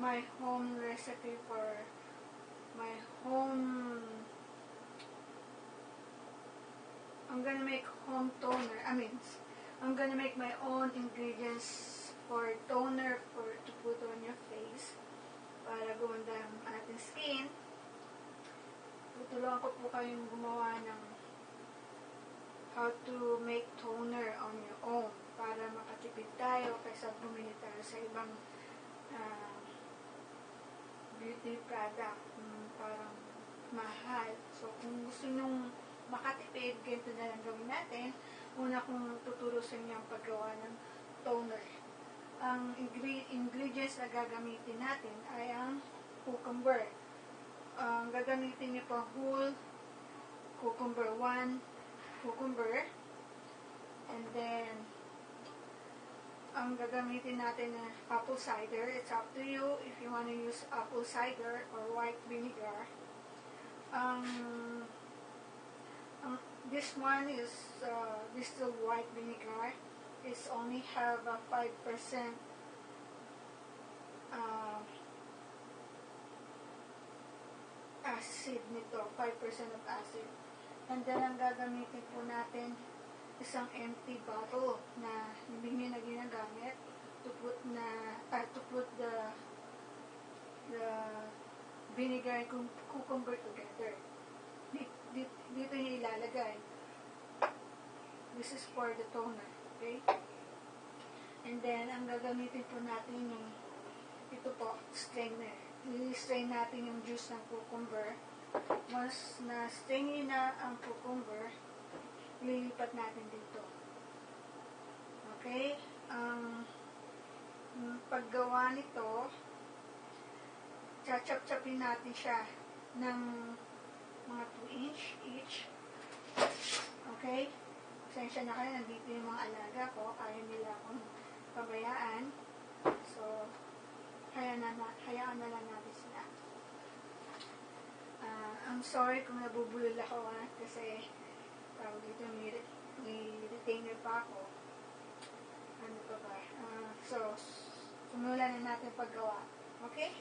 my home recipe for my home. I'm gonna make home toner. I'm gonna make my own ingredients for toner to put on your face para gumanda ang ating skin. Tutulungan ko po kayong gumawa ng how to make toner on your own para makatipid tayo kaysa bumili tayo sa ibang beauty product parang mahal. So, kung gusto nyong makatipid, ganito na lang gawin natin. Una kong tuturo sa inyo ang paggawa ng toner. Ang ingredients na gagamitin natin ay ang cucumber. Gagamitin niyo po whole cucumber, 1 cucumber. And then, ang gagamitin natin na apple cider. It's up to you if you want to use apple cider or white vinegar. This one is distilled white vinegar. It's only have a 5% acid nito, 5% of acid. And then, ang gagamitin po natin isang empty bottle na hindi na ginagamit to put the vinegar and cucumber together. Dito niya ilalagay. This is for the toner, okay? And then, ang gagamitin po natin yung ito po, strainer. I-strain natin yung juice ng cucumber. Once na-strain nyo na ang cucumber, lilipat natin dito. Okay? Ang paggawa nito, chachap-chapin natin siya ng mga 2 inch each. Okay? Pasensya na kayo, nandito yung mga alaga ko. Ayaw nila akong pabayaan. So, hayaan na lang natin sila. I'm sorry kung nabubulol ako kasi dito may retainer pa ako. Ano pa ba? So, simulan na natin paggawa. Okay?